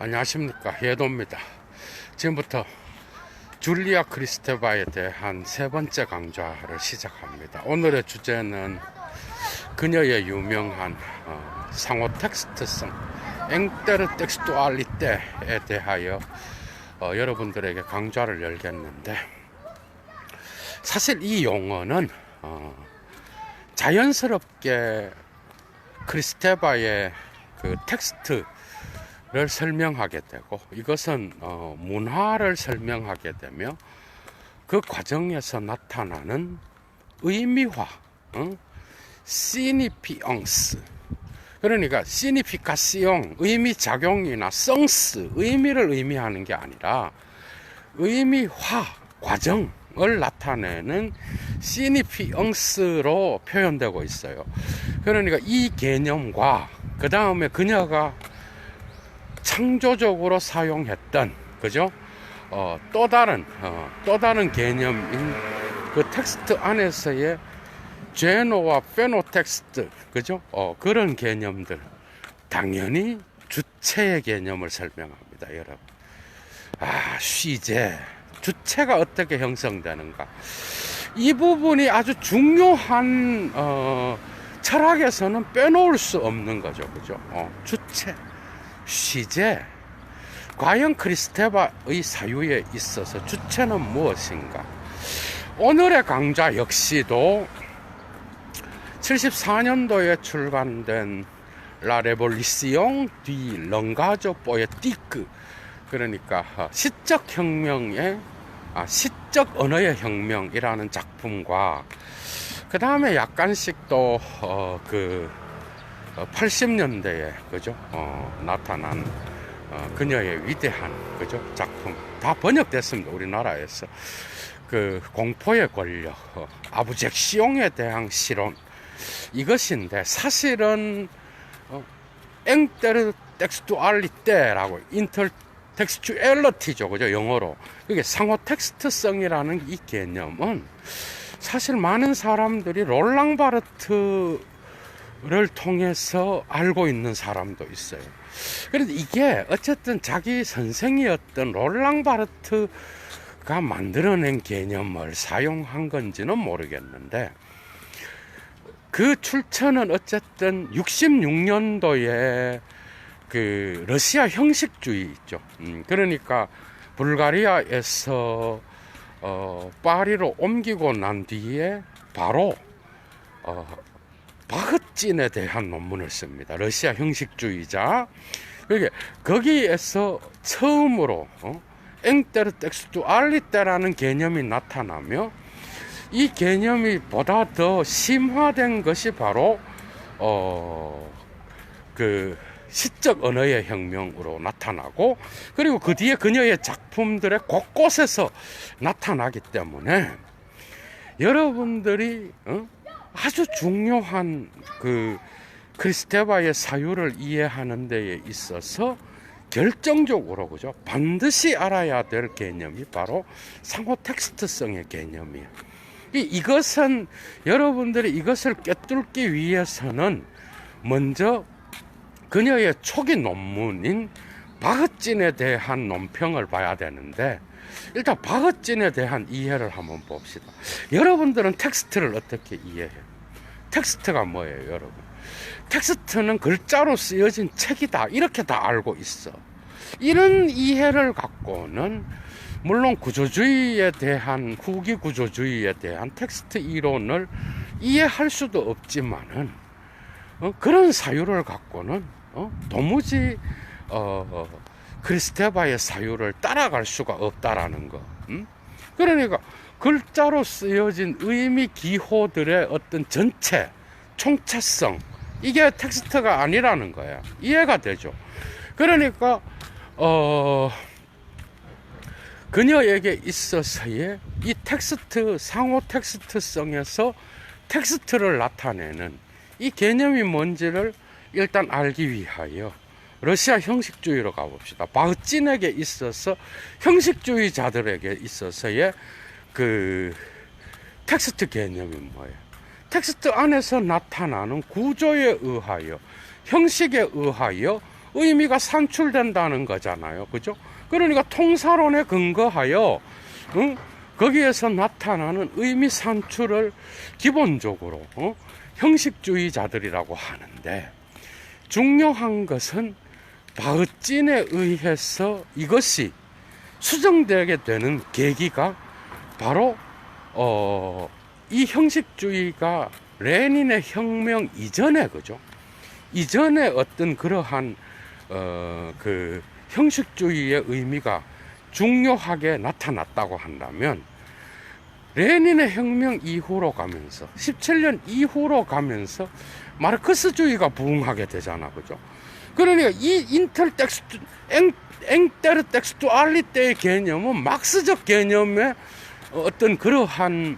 안녕하십니까, 예도입니다. 지금부터 줄리아 크리스테바에 대한 세 번째 강좌를 시작합니다. 오늘의 주제는 그녀의 유명한 상호 텍스트성 앵테르 텍스투알리테에 대하여 여러분들에게 강좌를 열겠는데, 사실 이 용어는 자연스럽게 크리스테바의 그 텍스트를 설명하게 되고, 이것은 문화를 설명하게 되며 그 과정에서 나타나는 의미화, 시니피앙스, 그러니까 시니피카시옹, 의미 작용이나 성스, 의미를 의미하는 게 아니라 의미화 과정을 나타내는 시니피앙스로 표현되고 있어요. 그러니까 이 개념과 그 다음에 그녀가 창조적으로 사용했던, 그죠? 또 다른 개념인 그 텍스트 안에서의 제노와 페노텍스트, 그죠? 그런 개념들, 당연히 주체의 개념을 설명합니다, 여러분. 시제, 주체가 어떻게 형성되는가, 이 부분이 아주 중요한 철학에서는 빼놓을 수 없는 거죠, 그죠? 주체, 시제. 과연 크리스테바의 사유에 있어서 주체는 무엇인가? 오늘의 강좌 역시도 74년도에 출간된 라 레볼리시옹 디 렁가조 포에티크, 그러니까 시적 혁명의 시적 언어의 혁명이라는 작품과, 그 다음에 약간씩 또 80년대에 그죠? 나타난 그녀의 위대한, 그죠? 작품 다 번역됐습니다, 우리나라에서. 그 공포의 권력, 아부젝시옹에 대한 실론, 이것인데, 사실은 앵테르 텍스투알리테라고, 인터텍스추얼리티죠, 그죠? 영어로. 그게 상호 텍스트성이라는 이 개념은 사실 많은 사람들이 롤랑 바르트를 통해서 알고 있는 사람도 있어요. 그런데 이게 어쨌든 자기 선생이었던 롤랑 바르트가 만들어낸 개념을 사용한 건지는 모르겠는데, 그 출처는 어쨌든 66년도에 그 러시아 형식주의 있죠. 그러니까 불가리아에서 파리로 옮기고 난 뒤에 바로 바흐진에 대한 논문을 씁니다. 러시아 형식주의자. 거기에서 처음으로 앵테르 텍스투알리테라는 개념이 나타나며, 이 개념이 보다 더 심화된 것이 바로 그 시적 언어의 혁명으로 나타나고, 그리고 그 뒤에 그녀의 작품들의 곳곳에서 나타나기 때문에 여러분들이 아주 중요한 그 크리스테바의 사유를 이해하는 데에 있어서 결정적으로, 그죠? 반드시 알아야 될 개념이 바로 상호 텍스트성의 개념이에요. 이것은 여러분들이 이것을 꿰뚫기 위해서는 먼저 그녀의 초기 논문인 바흐진에 대한 논평을 봐야 되는데, 일단 바흐진에 대한 이해를 한번 봅시다. 여러분들은 텍스트를 어떻게 이해해요? 텍스트가 뭐예요, 여러분? 텍스트는 글자로 쓰여진 책이다, 이렇게 다 알고 있어. 이런 이해를 갖고는 물론 구조주의에 대한, 후기 구조주의에 대한 텍스트 이론을 이해할 수도 없지만은 그런 사유를 갖고는 도무지 크리스테바의 사유를 따라갈 수가 없다라는 거. 그러니까 글자로 쓰여진 의미 기호들의 어떤 전체 총체성, 이게 텍스트가 아니라는 거야. 이해가 되죠? 그러니까 그녀에게 있어서의 이 텍스트, 상호 텍스트성에서 텍스트를 나타내는 이 개념이 뭔지를 일단 알기 위하여 러시아 형식주의로 가봅시다. 바흐진에게 있어서, 형식주의자들에게 있어서의 그 텍스트 개념이 뭐예요? 텍스트 안에서 나타나는 구조에 의하여, 형식에 의하여 의미가 산출된다는 거잖아요. 그죠? 그러니까 통사론에 근거하여 거기에서 나타나는 의미 산출을 기본적으로 형식주의자들이라고 하는데, 중요한 것은 바흐진에 의해서 이것이 수정되게 되는 계기가 바로 이 형식주의가 레닌의 혁명 이전에, 그죠? 이전에 어떤 그러한 그 형식주의의 의미가 중요하게 나타났다고 한다면, 레닌의 혁명 이후로 가면서 17년 이후로 가면서 마르크스주의가 부흥하게 되잖아, 그죠? 그러니까 이 앵테르텍스투알리테의 개념은 막스적 개념의 어떤 그러한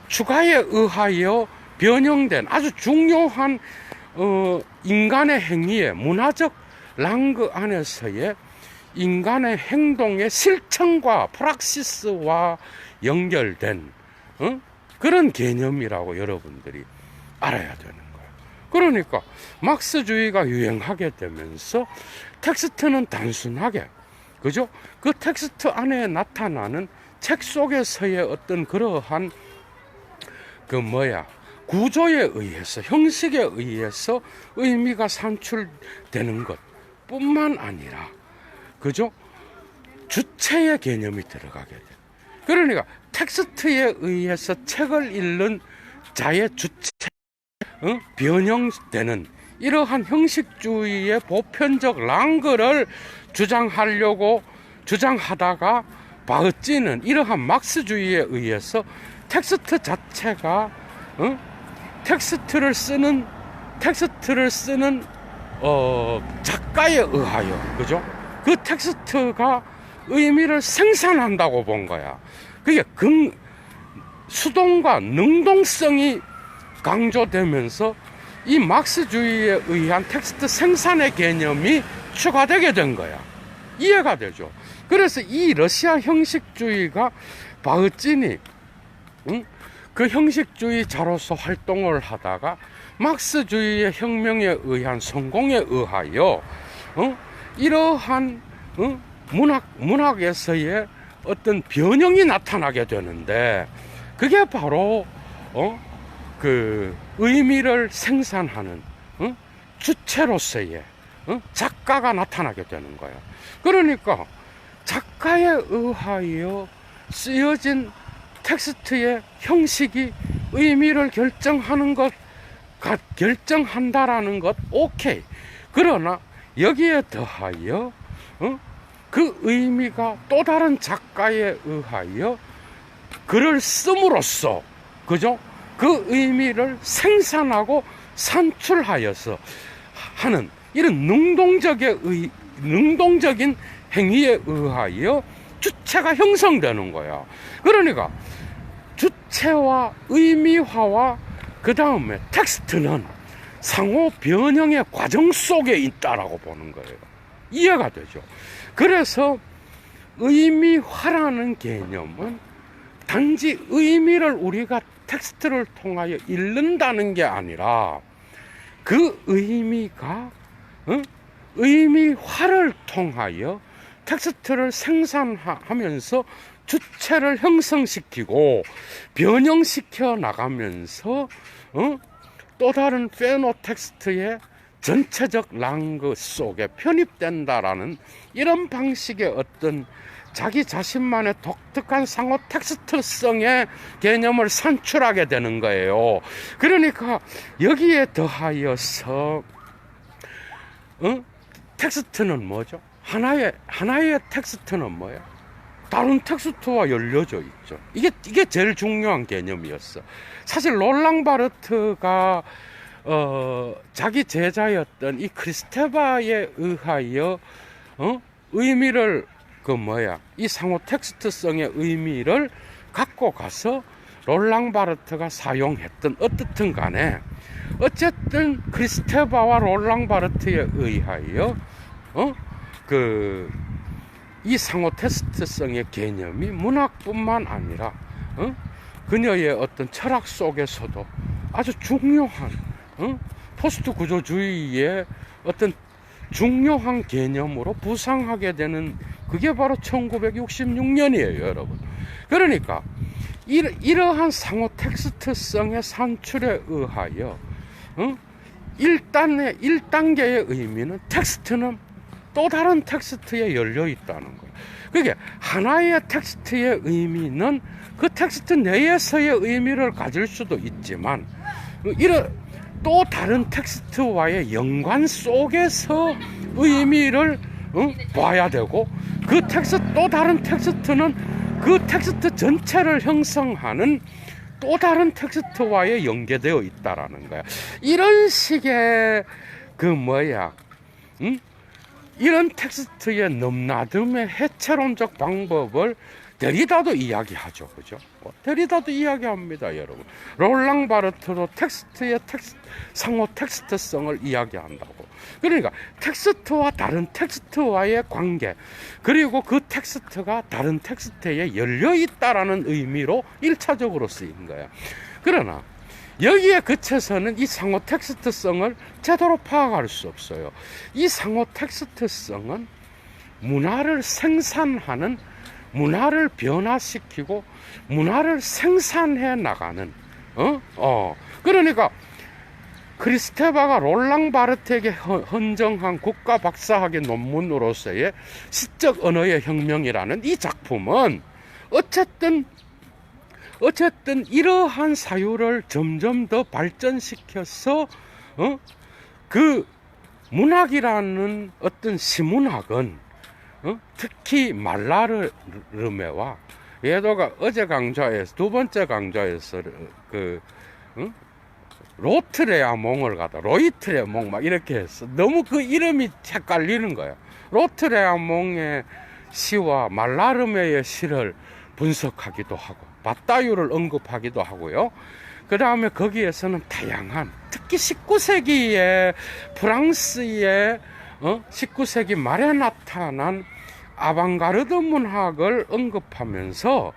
추가에 의하여 변형된 아주 중요한 인간의 행위의 문화적 랑그 안에서의 인간의 행동의 실천과 프락시스와 연결된 그런 개념이라고 여러분들이 알아야 되는 거예요. 그러니까 막스주의가 유행하게 되면서 텍스트는 단순하게, 그죠? 그 텍스트 안에 나타나는 책 속에서의 어떤 그러한 구조에 의해서, 형식에 의해서 의미가 산출되는 것 뿐만 아니라, 그죠? 주체의 개념이 들어가게 돼. 그러니까 텍스트에 의해서 책을 읽는 자의 주체, 변형되는 이러한 형식주의의 보편적 랑그를 주장하다가 바흐진은 이러한 막스주의에 의해서 텍스트 자체가 텍스트를 쓰는 작가에 의하여, 그죠? 그 텍스트가 의미를 생산한다고 본 거야. 그게 수동과 능동성이 강조되면서 이 막스주의에 의한 텍스트 생산의 개념이 추가되게 된 거야. 이해가 되죠? 그래서 이 러시아 형식주의가 바흐진이 그 형식주의자로서 활동을 하다가 막스주의의 혁명에 의한 성공에 의하여 이러한 문학에서의 어떤 변형이 나타나게 되는데, 그게 바로 그 의미를 생산하는 주체로서의 작가가 나타나게 되는 거예요. 그러니까 작가에 의하여 쓰여진 텍스트의 형식이 의미를 결정한다라는 것, 오케이. 그러나 여기에 더하여 그 의미가 또 다른 작가에 의하여 글을 씀으로써, 그죠? 그 의미를 생산하고 산출하여서 하는 이런 능동적인 행위에 의하여 주체가 형성되는 거야. 그러니까 주체와 의미화와 그 다음에 텍스트는 상호 변형의 과정 속에 있다라고 보는 거예요. 이해가 되죠? 그래서 의미화라는 개념은 단지 의미를 우리가 텍스트를 통하여 읽는다는 게 아니라, 그 의미가 의미화를 통하여 텍스트를 생산하면서 주체를 형성시키고 변형시켜 나가면서 또 다른 페노텍스트의 전체적 랑그 속에 편입된다라는 이런 방식의 어떤 자기 자신만의 독특한 상호 텍스트성의 개념을 산출하게 되는 거예요. 그러니까 여기에 더하여서 텍스트는 뭐죠? 하나의 텍스트는 뭐예요? 다른 텍스트와 열려져 있죠. 이게 제일 중요한 개념이었어. 사실 롤랑 바르트가 자기 제자였던 이 크리스테바에 의하여 의미를 이 상호 텍스트성의 의미를 갖고 가서 롤랑 바르트가 사용했던, 어떻든 간에 어쨌든 크리스테바와 롤랑 바르트에 의하여 이 상호 텍스트성의 개념이 문학뿐만 아니라 그녀의 어떤 철학 속에서도 아주 중요한 포스트 구조주의의 어떤 중요한 개념으로 부상하게 되는 그게 바로 1966년이에요, 여러분. 그러니까 이러한 상호 텍스트성의 산출에 의하여 1단계의 의미는 텍스트는 또 다른 텍스트에 열려 있다는 거예요. 그게 하나의 텍스트의 의미는 그 텍스트 내에서의 의미를 가질 수도 있지만 이런 또 다른 텍스트와의 연관 속에서 의미를 봐야 되고, 그 텍스트 또 다른 텍스트는 그 텍스트 전체를 형성하는 또 다른 텍스트와의 연계되어 있다라는 거야. 이런 식의 이런 텍스트의 넘나듦의 해체론적 방법을 데리다도 이야기하죠. 그죠? 데리다도 이야기합니다, 여러분. 롤랑 바르트도 텍스트의 상호 텍스트성을 이야기한다고. 그러니까 텍스트와 다른 텍스트와의 관계, 그리고 그 텍스트가 다른 텍스트에 열려 있다라는 의미로 1차적으로 쓰인 거야. 그러나 여기에 그쳐서는 이 상호 텍스트성을 제대로 파악할 수 없어요. 이 상호 텍스트성은 문화를 생산하는, 문화를 변화시키고 문화를 생산해 나가는 그러니까 크리스테바가 롤랑 바르트에게 헌정한 국가 박사학위 논문으로서의 시적 언어의 혁명이라는 이 작품은 어쨌든 이러한 사유를 점점 더 발전시켜서 그 문학이라는 어떤 시문학은 특히 말라르메와 예도가 어제 강좌에서 두 번째 강좌에서 로트레아몽을 갖다 로이트레몽 막 이렇게 했어. 너무 그 이름이 헷갈리는 거야. 로트레아몽의 시와 말라르메의 시를 분석하기도 하고 바따유를 언급하기도 하고요. 그 다음에 거기에서는 다양한, 특히 19세기의 프랑스의 19세기 말에 나타난 아방가르드 문학을 언급하면서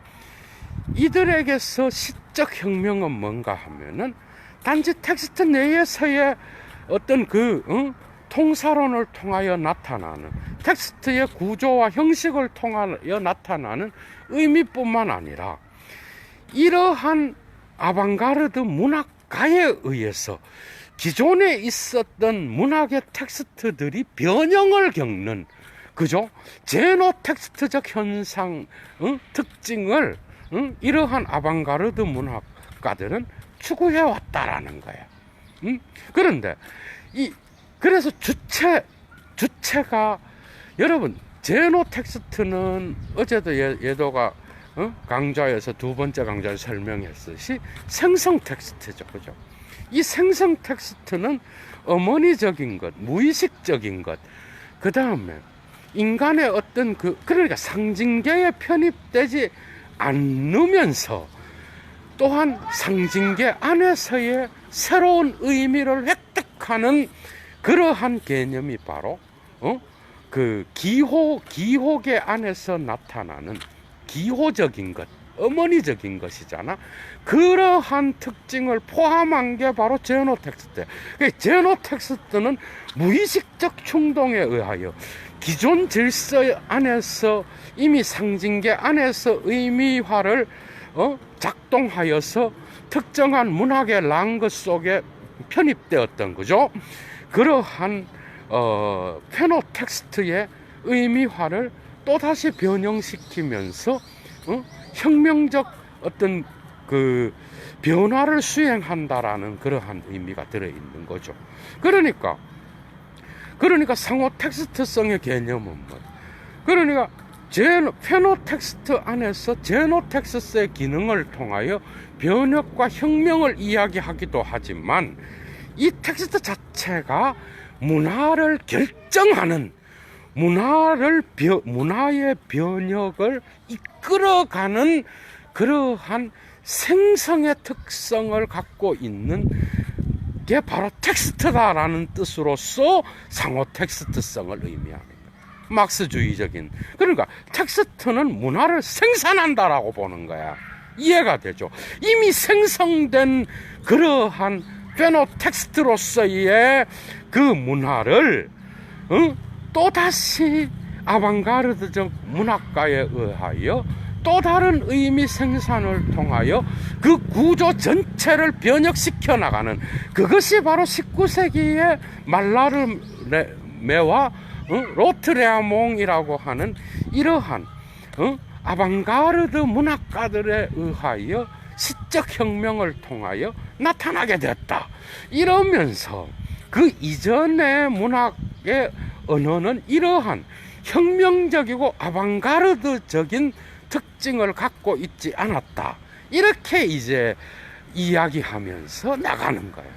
이들에게서 시적 혁명은 뭔가 하면은 단지 텍스트 내에서의 어떤 통사론을 통하여 나타나는, 텍스트의 구조와 형식을 통하여 나타나는 의미뿐만 아니라 이러한 아방가르드 문학가에 의해서 기존에 있었던 문학의 텍스트들이 변형을 겪는, 그죠? 제노 텍스트적 현상, 특징을 이러한 아방가르드 문학가들은 추구해 왔다라는 거야. 그런데 그래서 주체가 여러분, 제노 텍스트는 어제도 예도가 강좌에서 두 번째 강좌에서 설명했듯이 생성 텍스트죠, 그죠? 이 생성 텍스트는 어머니적인 것, 무의식적인 것, 그 다음에 인간의 어떤 그러니까 상징계에 편입되지 않으면서 또한 상징계 안에서의 새로운 의미를 획득하는 그러한 개념이 바로 기호계 안에서 나타나는 기호적인 것, 어머니적인 것이잖아. 그러한 특징을 포함한 게 바로 제노 텍스트. 제노 텍스트는 무의식적 충동에 의하여 기존 질서 안에서 이미 상징계 안에서 의미화를 작동하여서 특정한 문학의 랑그 속에 편입되었던 거죠. 그러한 페노텍스트의 의미화를 또다시 변형시키면서 혁명적 어떤 변화를 수행한다라는 그러한 의미가 들어있는 거죠. 그러니까 상호 텍스트성의 개념은 뭐? 그러니까 페노텍스트 안에서 제노텍스트의 기능을 통하여 변혁과 혁명을 이야기하기도 하지만 이 텍스트 자체가 문화를 결정하는, 문화의 변혁을 이끌어가는 그러한 생성의 특성을 갖고 있는 게 바로 텍스트다라는 뜻으로서 상호 텍스트성을 의미합니다. 막스주의적인, 그러니까 텍스트는 문화를 생산한다라고 보는 거야. 이해가 되죠? 이미 생성된 그러한 페노텍스트로서의 그 문화를 또다시 아방가르드적 문학가에 의하여 또 다른 의미 생산을 통하여 그 구조 전체를 변혁시켜 나가는, 그것이 바로 19세기의 말라르메와 로트레아몽이라고 하는 이러한 아방가르드 문학가들에 의하여 시적 혁명을 통하여 나타나게 됐다. 이러면서 그 이전의 문학의 언어는 이러한 혁명적이고 아방가르드적인 특징을 갖고 있지 않았다. 이렇게 이제 이야기하면서 나가는 거예요.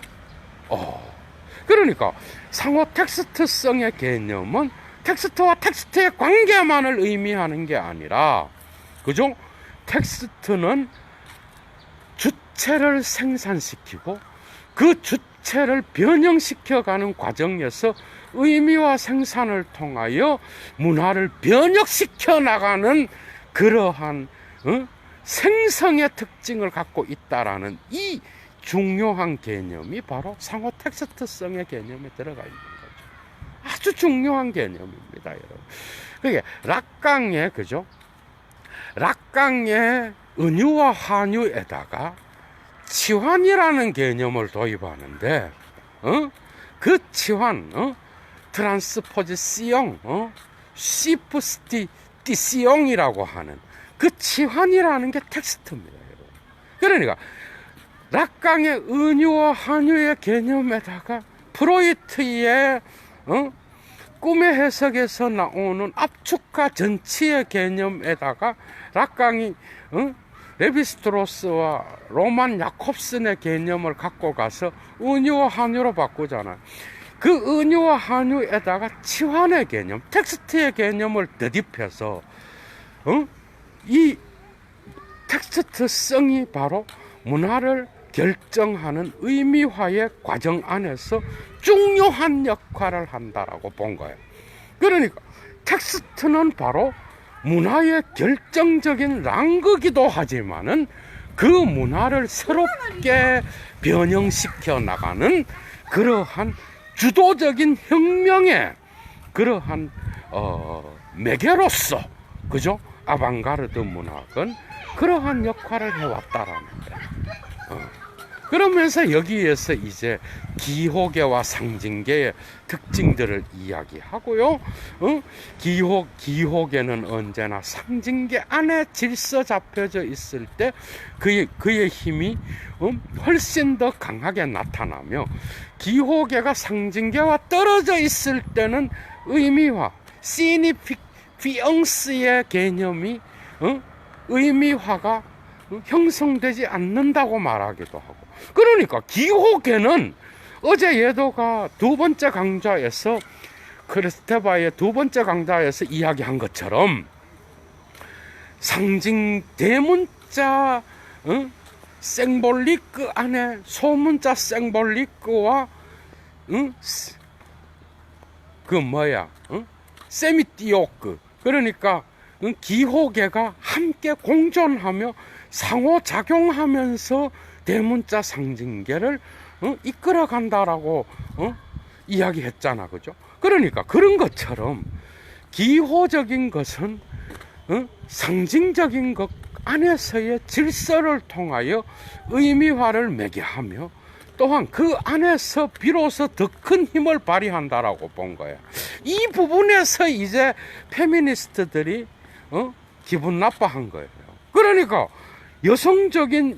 그러니까 상호 텍스트성의 개념은 텍스트와 텍스트의 관계만을 의미하는 게 아니라, 그죠? 텍스트는 주체를 생산시키고 그 주체를 변형시켜가는 과정에서 의미와 생산을 통하여 문화를 변혁시켜 나가는 그러한 생성의 특징을 갖고 있다라는 이 중요한 개념이 바로 상호 텍스트성의 개념에 들어가 있는 거죠. 아주 중요한 개념입니다, 여러분. 그게 락강의, 그죠? 락강의 은유와 한유에다가 치환이라는 개념을 도입하는데, 그 치환, 트란스포지시용, 시프스티시용이라고 하는 그 치환이라는 게 텍스트입니다, 여러분. 그러니까 락강의 은유와 한유의 개념에다가 프로이트의 꿈의 해석에서 나오는 압축과 전치의 개념에다가 락강이 레비스트로스와 로만 야콥슨의 개념을 갖고 가서 은유와 한유로 바꾸잖아요. 그 은유와 한유에다가 치환의 개념, 텍스트의 개념을 덧입혀서 이 텍스트성이 바로 문화를 결정하는 의미화의 과정 안에서 중요한 역할을 한다라고 본 거예요. 그러니까 텍스트는 바로 문화의 결정적인 랑극이기도 하지만은 그 문화를 새롭게 변형시켜 나가는 그러한 주도적인 혁명의 그러한 매개로서, 그죠? 아방가르드 문학은 그러한 역할을 해왔다라는 거예요. 그러면서 여기에서 이제 기호계와 상징계의 특징들을 이야기하고요. 기호계는 언제나 상징계 안에 질서 잡혀져 있을 때 그의 힘이 훨씬 더 강하게 나타나며, 기호계가 상징계와 떨어져 있을 때는 의미화, 시니피언스의 개념이 의미화가 형성되지 않는다고 말하기도 하고. 그러니까 기호계는 어제 예도가 두 번째 강좌에서, 크리스테바의 두 번째 강좌에서 이야기한 것처럼 상징 대문자 생볼리크 안에 소문자 생볼리크와 세미티오크, 그러니까 기호계가 함께 공존하며 상호작용하면서 대문자 상징계를 이끌어 간다라고 이야기했잖아, 그죠? 그러니까 그런 것처럼 기호적인 것은 상징적인 것 안에서의 질서를 통하여 의미화를 매개하며, 또한 그 안에서 비로소 더 큰 힘을 발휘한다라고 본 거야. 이 부분에서 이제 페미니스트들이 기분 나빠한 거예요. 그러니까 여성의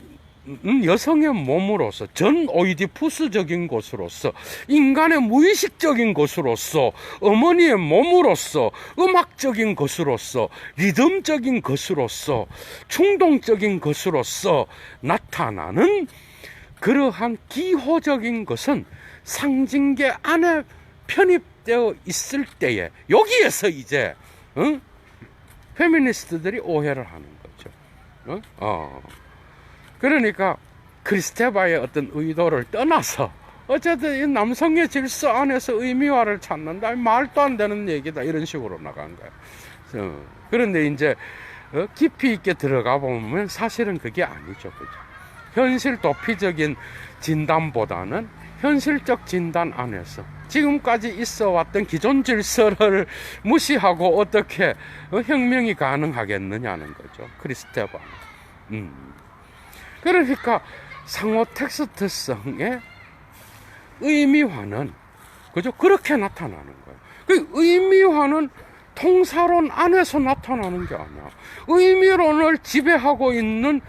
몸으로서, 전 오이디푸스적인 것으로서, 인간의 무의식적인 것으로서, 어머니의 몸으로서, 음악적인 것으로서, 리듬적인 것으로서, 충동적인 것으로서 나타나는 그러한 기호적인 것은 상징계 안에 편입되어 있을 때에, 여기에서 이제 페미니스트들이 오해를 하는 거죠. 그러니까 크리스테바의 어떤 의도를 떠나서 어쨌든 이 남성의 질서 안에서 의미화를 찾는다, 말도 안 되는 얘기다, 이런 식으로 나간 거예요. 그런데 이제 깊이 있게 들어가 보면 사실은 그게 아니죠, 그죠? 현실 도피적인 진단보다는 현실적 진단 안에서 지금까지 있어 왔던 기존 질서를 무시하고 어떻게 혁명이 가능하겠느냐는 거죠. 크리스테반. 그러니까 상호 텍스트성의 의미화는 그죠? 그렇게 나타나는 거예요. 그 의미화는 통사론 안에서 나타나는 게 아니야. 의미론을 지배하고 있는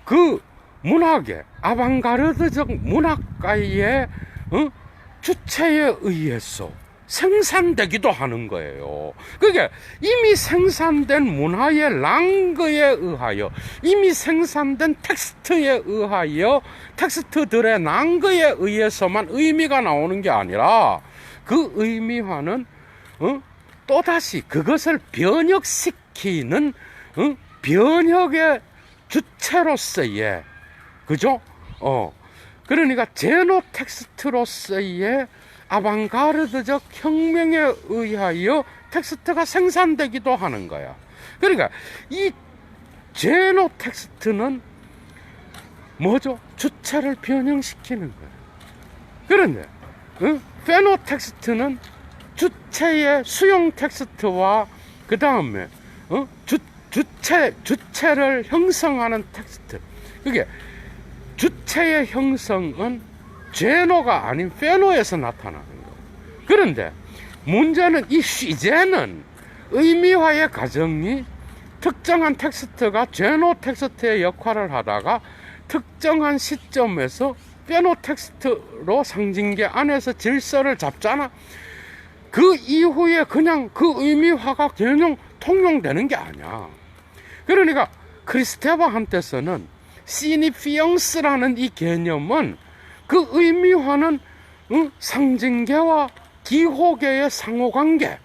그 문학의 아방가르드적 문학가의 주체에 의해서 생산되기도 하는 거예요. 그게 이미 생산된 문화의 랑그에 의하여, 이미 생산된 텍스트에 의하여, 텍스트들의 랑그에 의해서만 의미가 나오는 게 아니라 그 의미화는 또다시 그것을 변혁시키는 변혁의 주체로서의, 그죠? 그러니까 제노 텍스트로서의 아방가르드적 혁명에 의하여 텍스트가 생산되기도 하는 거야. 그러니까 이 제노 텍스트는 뭐죠? 주체를 변형시키는 거야. 그런데 페노 텍스트는 주체의 수용 텍스트와 그 다음에 주체를 형성하는 텍스트. 그게 주체의 형성은 제노가 아닌 페노에서 나타나는 거예요. 그런데 문제는 이 시제는 의미화의 과정이 특정한 텍스트가 제노 텍스트의 역할을 하다가 특정한 시점에서 페노 텍스트로 상징계 안에서 질서를 잡잖아. 그 이후에 그냥 그 의미화가 그냥 통용되는 게 아니야. 그러니까 크리스테바한테서는 시니피앙스라는 이 개념은 그 의미화는 상징계와 기호계의 상호관계,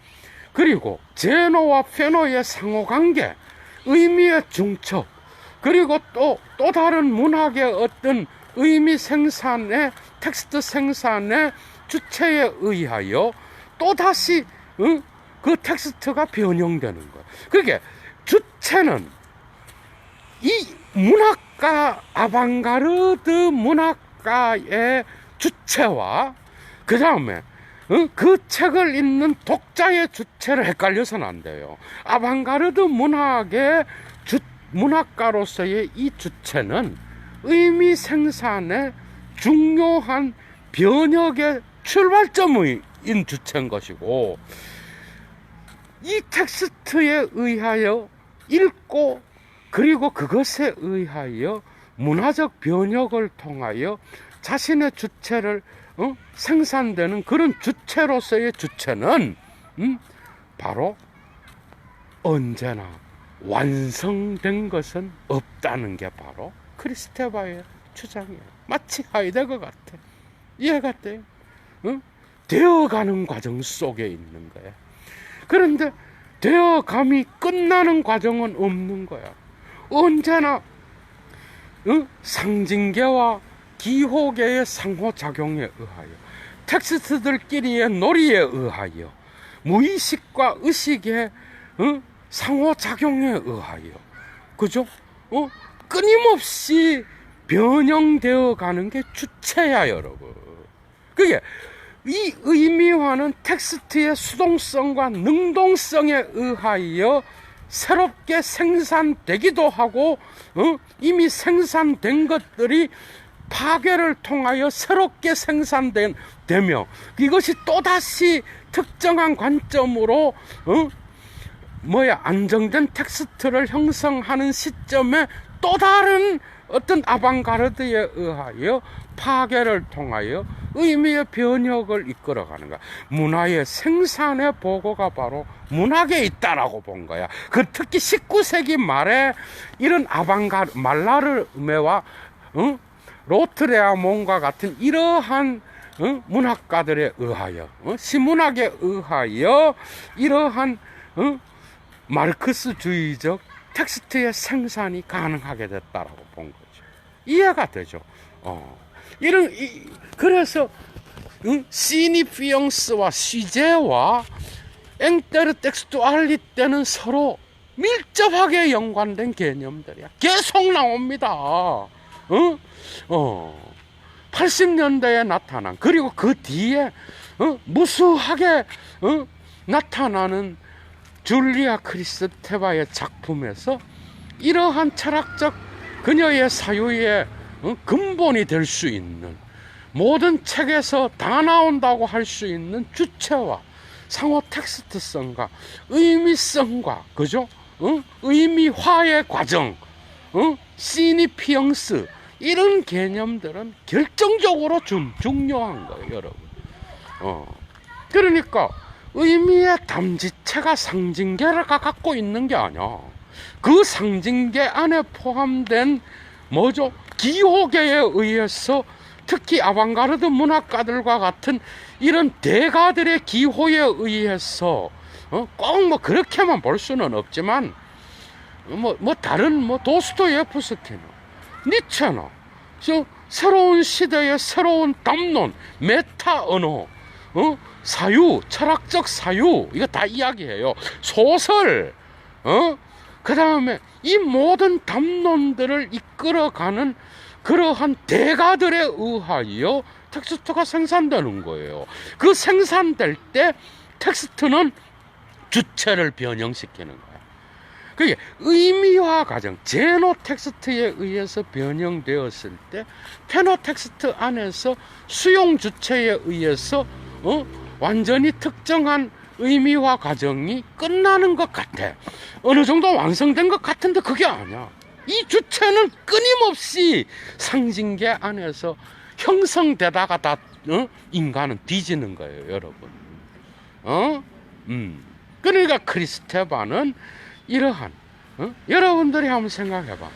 그리고 제노와 페노의 상호관계, 의미의 중첩, 그리고 또 다른 문학의 어떤 의미 생산의 텍스트 생산의 주체에 의하여 또다시 그 텍스트가 변형되는 거예요. 그러니까 주체는 이 문학가, 아방가르드 문학가의 주체와 그 다음에 그 책을 읽는 독자의 주체를 헷갈려서는 안 돼요. 아방가르드 문학의 문학가로서의 이 주체는 의미 생산의 중요한 변혁의 출발점인 주체인 것이고, 이 텍스트에 의하여 읽고 그리고 그것에 의하여 문화적 변혁을 통하여 자신의 주체를 생산되는 그런 주체로서의 주체는 바로 언제나 완성된 것은 없다는 게 바로 크리스테바의 주장이에요. 마치 하이데거 같아. 이해가 돼요? 되어가는 과정 속에 있는 거야. 그런데 되어감이 끝나는 과정은 없는 거야. 언제나 상징계와 기호계의 상호작용에 의하여, 텍스트들끼리의 놀이에 의하여, 무의식과 의식의 상호작용에 의하여, 그죠? 끊임없이 변형되어 가는 게 주체야, 여러분. 그게 이 의미화는 텍스트의 수동성과 능동성에 의하여 새롭게 생산되기도 하고, 이미 생산된 것들이 파괴를 통하여 새롭게 생산되며, 이것이 또다시 특정한 관점으로 안정된 텍스트를 형성하는 시점에 또 다른 어떤 아방가르드에 의하여 파괴를 통하여 의미의 변혁을 이끌어가는 거야. 문화의 생산의 보고가 바로 문학에 있다라고 본 거야. 특히 19세기 말에 이런 말라르메와 로트레아몬과 같은 이러한 문학가들에 의하여, 시문학에 의하여 이러한 마르크스주의적 텍스트의 생산이 가능하게 됐다라고 본 거죠. 이해가 되죠? 그래서 시니피앙스와 시제와 앵테르텍스투알리 때는 서로 밀접하게 연관된 개념들이야. 계속 나옵니다. 80년대에 나타난, 그리고 그 뒤에 무수하게 나타나는 줄리아 크리스테바의 작품에서 이러한 철학적 그녀의 사유의 근본이 될 수 있는, 모든 책에서 다 나온다고 할 수 있는 주체와 상호 텍스트성과 의미성과, 그죠? 의미화의 과정, 시니피언스, 이런 개념들은 결정적으로 중요한 거예요, 여러분. 그러니까 의미의 담지체가 상징계를 갖고 있는 게 아니야. 그 상징계 안에 포함된 뭐죠? 기호계에 의해서, 특히 아방가르드 문학가들과 같은 이런 대가들의 기호에 의해서 꼭 뭐 그렇게만 볼 수는 없지만, 다른 도스토예프스키나 니체나 새로운 시대의 새로운 담론, 메타 언어, 사유, 철학적 사유, 이거 다 이야기해요. 소설, 그 다음에 이 모든 담론들을 이끌어가는 그러한 대가들에 의하여 텍스트가 생산되는 거예요. 그 생산될 때 텍스트는 주체를 변형시키는 거예요. 그게 의미화 과정, 제노 텍스트에 의해서 변형되었을 때 테노 텍스트 안에서 수용 주체에 의해서 완전히 특정한 의미화 과정이 끝나는 것 같아. 어느 정도 완성된 것 같은데 그게 아니야. 이 주체는 끊임없이 상징계 안에서 형성되다가 다 인간은 뒤지는 거예요, 여러분. 그러니까 크리스테바는 이러한 여러분들이 한번 생각해봐.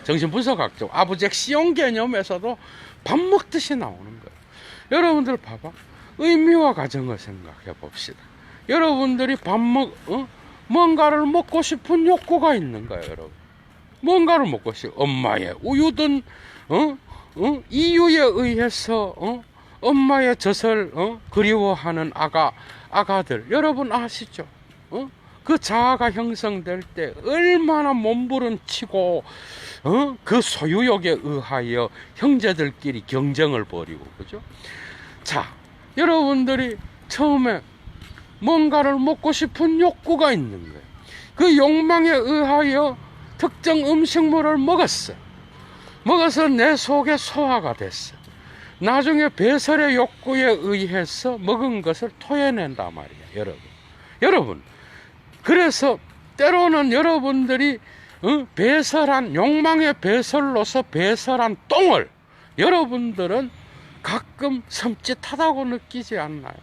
정신분석학적 아브젝시온 개념에서도 밥 먹듯이 나오는 거예요. 여러분들 봐봐. 의미화 과정을 생각해 봅시다. 여러분들이 뭔가를 먹고 싶은 욕구가 있는 거예요, 여러분. 뭔가를 먹고 싶어. 엄마의 우유든 이유에 의해서 엄마의 젖을 그리워하는 아가들, 여러분 아시죠? 그 자아가 형성될 때 얼마나 몸부림치고 그 소유욕에 의하여 형제들끼리 경쟁을 벌이고, 그죠? 자, 여러분들이 처음에 뭔가를 먹고 싶은 욕구가 있는 거예요. 그 욕망에 의하여 특정 음식물을 먹었어. 먹어서 내 속에 소화가 됐어. 나중에 배설의 욕구에 의해서 먹은 것을 토해낸단 말이에요, 여러분. 그래서 때로는 여러분들이 배설한, 욕망의 배설로서 배설한 똥을 여러분들은 가끔 섬찟하다고 느끼지 않나요?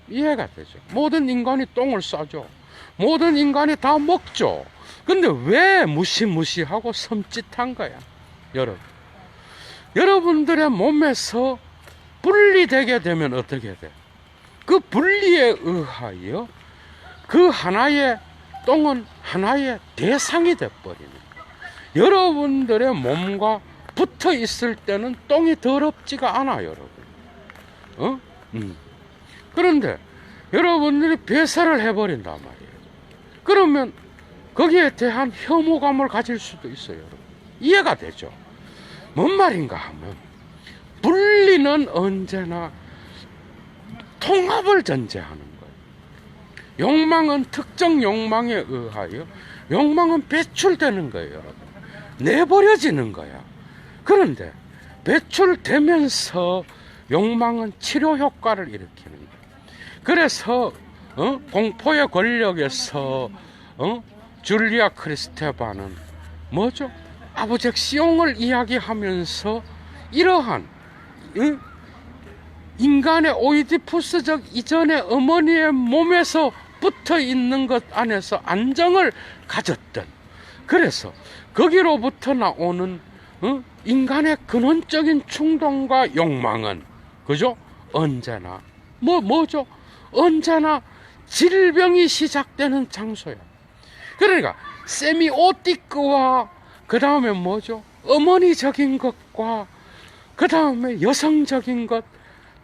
이해가 되죠. 모든 인간이 똥을 싸죠. 모든 인간이 다 먹죠. 근데 왜 무시무시하고 섬찟한 거야, 여러분? 여러분들의 몸에서 분리되게 되면 어떻게 돼? 그 분리에 의하여 그 하나의 똥은 하나의 대상이 돼버리는 거예요. 여러분들의 몸과 붙어 있을 때는 똥이 더럽지가 않아, 여러분. 그런데 여러분들이 배설을 해버린단 말이에요. 그러면 거기에 대한 혐오감을 가질 수도 있어요, 여러분. 이해가 되죠? 뭔 말인가 하면, 분리는 언제나 통합을 전제하는 거예요. 욕망은 특정 욕망에 의하여 욕망은 배출되는 거예요, 여러분. 내버려지는 거야. 그런데 배출되면서 욕망은 치료 효과를 일으키는 거예요. 그래서 공포의 권력에서 줄리아 크리스테바는 뭐죠? 아브젝시옹을 이야기하면서 이러한 인간의 오이디푸스적 이전의 어머니의 몸에서 붙어 있는 것 안에서 안정을 가졌던, 그래서 거기로부터 나오는 인간의 근원적인 충동과 욕망은, 그죠? 언제나 뭐죠? 언제나 질병이 시작되는 장소야. 그러니까 세미오티크와 그 다음에 뭐죠? 어머니적인 것과 그 다음에 여성적인 것,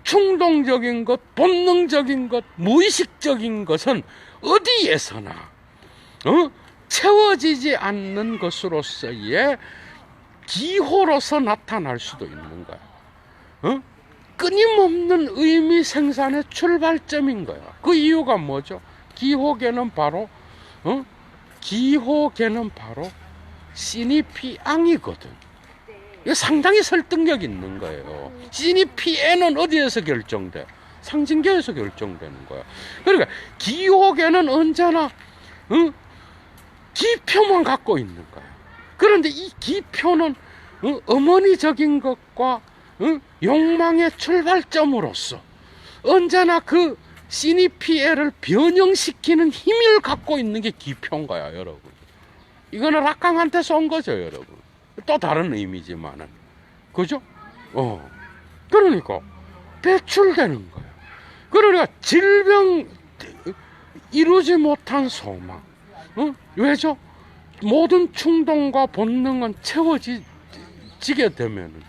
충동적인 것, 본능적인 것, 무의식적인 것은 어디에서나 채워지지 않는 것으로서의 기호로서 나타날 수도 있는 거야. 끊임없는 의미 생산의 출발점인 거야. 그 이유가 뭐죠? 기호계는 바로 기호계는 바로 시니피앙이거든. 이거 상당히 설득력 있는 거예요. 시니피에는 어디에서 결정돼? 상징계에서 결정되는 거야. 그러니까 기호계는 언제나 기표만 갖고 있는 거야. 그런데 이 기표는 어머니적인 것과 욕망의 출발점으로서 언제나 그 시니피에를 변형시키는 힘을 갖고 있는 게 기표인 거야, 여러분. 이거는 락강한테서 온 거죠, 여러분. 또 다른 의미지만은. 그죠? 그러니까 배출되는 거야. 그러니까 질병 이루지 못한 소망. 왜죠? 모든 충동과 본능은 채워지게 되면은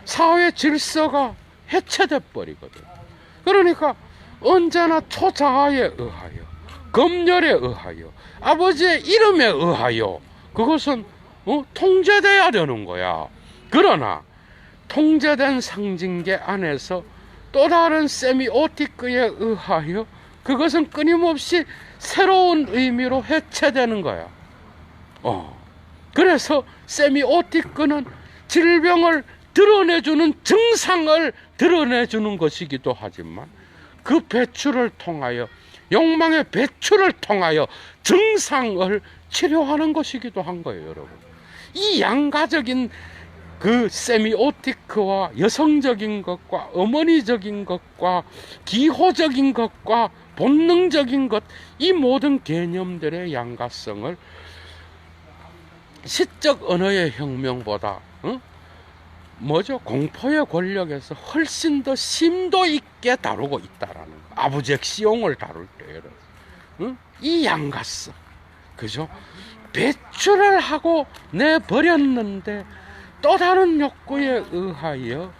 사회 질서가 해체돼 버리거든. 그러니까 언제나 초자아에 의하여, 검열에 의하여, 아버지의 이름에 의하여 그것은 통제돼야 되는 거야. 그러나 통제된 상징계 안에서 또 다른 세미오티크에 의하여 그것은 끊임없이 새로운 의미로 해체되는 거야. 그래서 세미오티크는 질병을 드러내주는 증상을 드러내주는 것이기도 하지만 그 배출을 통하여, 욕망의 배출을 통하여 증상을 치료하는 것이기도 한 거예요, 여러분. 이 양가적인 그 세미오티크와 여성적인 것과 어머니적인 것과 기호적인 것과 본능적인 것, 이 모든 개념들의 양가성을 시적 언어의 혁명보다 공포의 권력에서 훨씬 더 심도 있게 다루고 있다라는 거. 아부젝시옹을 다룰 때 여러분, 이 양가성, 그죠? 배출을 하고 내버렸는데 또 다른 욕구에 의하여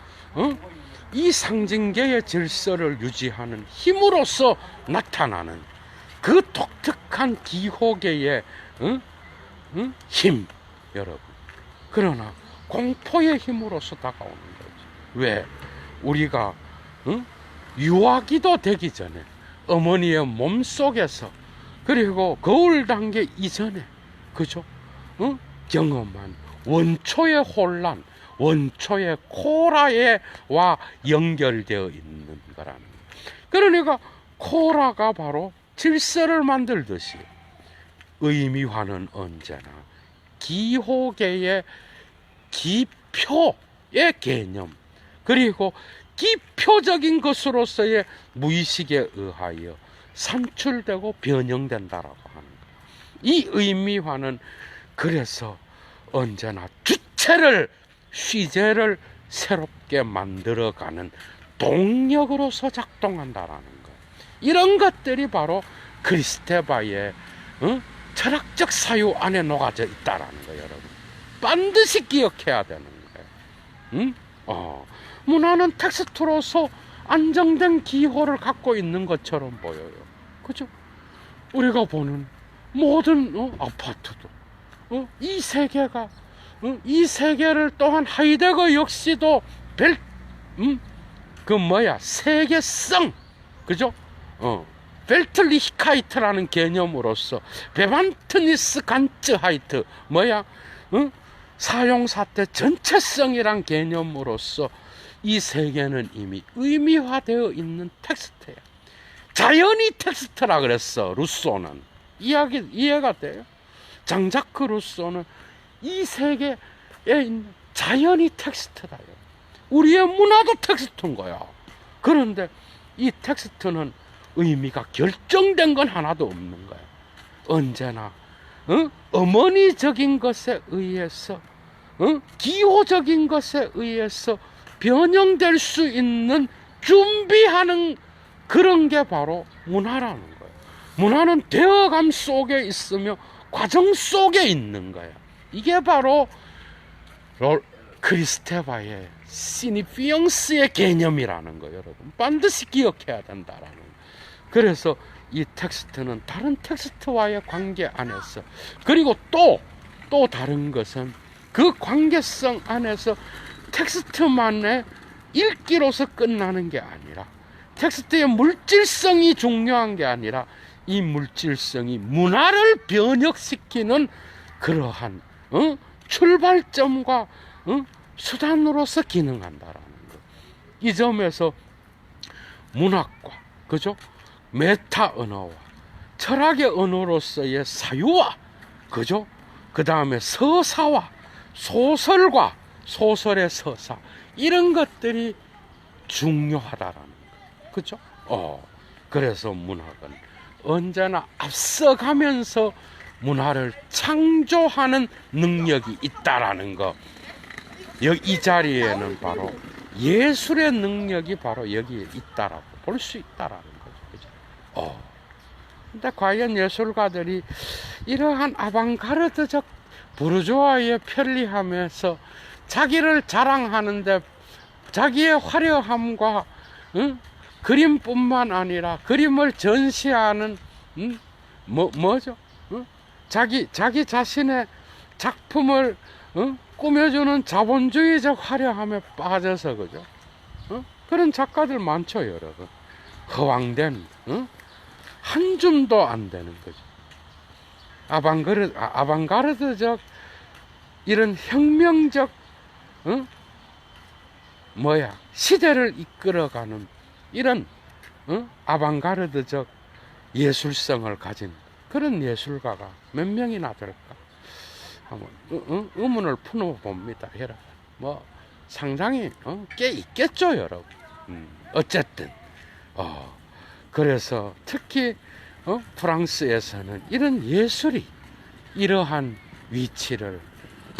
이 상징계의 질서를 유지하는 힘으로써 나타나는 그 독특한 기호계의 힘, 여러분. 그러나 공포의 힘으로서 다가오는 거죠. 왜? 우리가 유아기도 되기 전에 어머니의 몸속에서, 그리고 거울 단계 이전에, 그죠? 경험한 원초의 혼란, 원초의 코라에와 연결되어 있는 거라는 거예요. 그러니까 코라가 바로 질서를 만들듯이 의미화는 언제나 기호계의 기표의 개념, 그리고 기표적인 것으로서의 무의식에 의하여 산출되고 변형된다라고 하는 거예요. 이 의미화는 그래서 언제나 주체를, 시제를 새롭게 만들어가는 동력으로서 작동한다라는 거예요. 이런 것들이 바로 크리스테바의 철학적 사유 안에 녹아져 있다라는 거예요, 여러분. 반드시 기억해야 되는 거예요. 문화는 텍스트로서 안정된 기호를 갖고 있는 것처럼 보여요. 그죠? 우리가 보는 모든 아파트도 이 세계가 이 세계를 또한 하이데거 역시도 세계성, 그죠? 벨트리히카이트라는 개념으로서 베반트니스 간츠하이트 사용사태 전체성이란 개념으로서 이 세계는 이미 의미화되어 있는 텍스트예요. 자연이 텍스트라 그랬어, 루소는. 이해가 돼요? 장자크 루소는 이 세계에 있는 자연이 텍스트다요. 우리의 문화도 텍스트인 거야. 그런데 이 텍스트는 의미가 결정된 건 하나도 없는 거야. 언제나 어머니적인 것에 의해서, 기호적인 것에 의해서 변형될 수 있는 준비하는 그런 게 바로 문화라는 거예요. 문화는 되어감 속에 있으며 과정 속에 있는 거예요. 이게 바로 크리스테바의 시니피앙스의 개념이라는 거예요, 여러분. 반드시 기억해야 된다라는 거예요. 그래서 이 텍스트는 다른 텍스트와의 관계 안에서, 그리고 또 다른 것은 그 관계성 안에서 텍스트만의 읽기로서 끝나는 게 아니라, 텍스트의 물질성이 중요한 게 아니라 이 물질성이 문화를 변혁시키는 그러한 출발점과 수단으로서 기능한다라는 것. 이 점에서 문학과, 그죠? 메타 언어와 철학의 언어로서의 사유와, 그죠? 그 다음에 서사와 소설과 소설의 서사, 이런 것들이 중요하다라는 거, 그죠? 그래서 문학은 언제나 앞서가면서 문화를 창조하는 능력이 있다라는 거. 이 자리에는 바로 예술의 능력이 바로 여기에 있다라고 볼 수 있다라는 거죠. 그죠? 근데 과연 예술가들이 이러한 아방가르드적 부르주아의 편리함에서 자기를 자랑하는데 자기의 화려함과 그림뿐만 아니라 그림을 전시하는 뭐죠? 자기 자신의 작품을 꾸며주는 자본주의적 화려함에 빠져서, 그죠? 그런 작가들 많죠, 여러분. 허황된 한 줌도 안 되는 거죠. 아방가르드적 이런 혁명적 시대를 이끌어가는 이런 아방가르드적 예술성을 가진 그런 예술가가 몇 명이나 될까? 한번 의문을 풀어봅니다, 여러분. 뭐 상당히 꽤 있겠죠, 여러분. 어쨌든 그래서 특히 프랑스에서는 이런 예술이 이러한 위치를,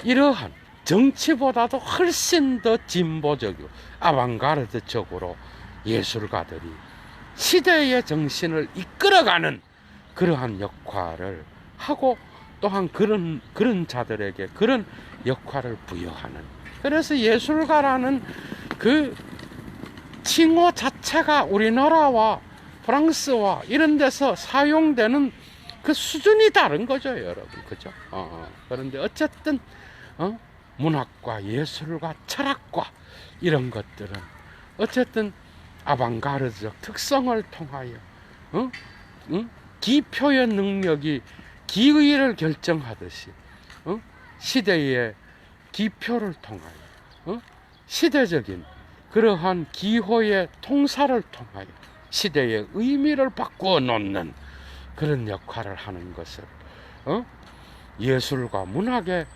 이러한 정치보다도 훨씬 더 진보적이고 아방가르드적으로 예술가들이 시대의 정신을 이끌어가는 그러한 역할을 하고, 또한 그런 자들에게 그런 역할을 부여하는, 그래서 예술가라는 그 칭호 자체가 우리나라와 프랑스와 이런 데서 사용되는 그 수준이 다른 거죠, 여러분. 그죠? 그런데 어쨌든 문학과 예술과 철학과 이런 것들은 어쨌든 아방가르드적 특성을 통하여 기표의 능력이 기의를 결정하듯이 시대의 기표를 통하여 시대적인 그러한 기호의 통사를 통하여 시대의 의미를 바꾸어 놓는 그런 역할을 하는 것을 예술과 문학에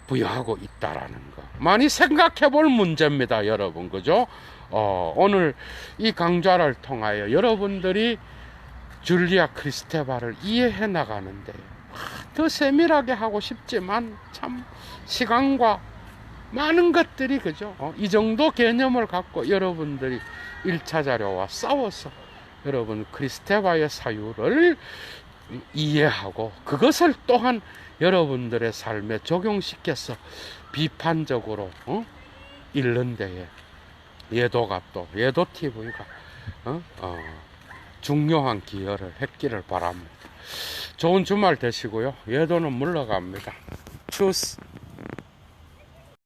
부여하고 있다라는 거, 많이 생각해 볼 문제입니다, 여러분. 그죠? 오늘 이 강좌를 통하여 여러분들이 줄리아 크리스테바를 이해해 나가는데 더 세밀하게 하고 싶지만 참 시간과 많은 것들이, 그죠? 이 정도 개념을 갖고 여러분들이 1차 자료와 싸워서 여러분 크리스테바의 사유를 이해하고 그것을 또한 여러분들의 삶에 적용시켜서 비판적으로 읽는 데에 예도 TV가 중요한 기여를 했기를 바랍니다. 좋은 주말 되시고요. 예도는 물러갑니다. 추스.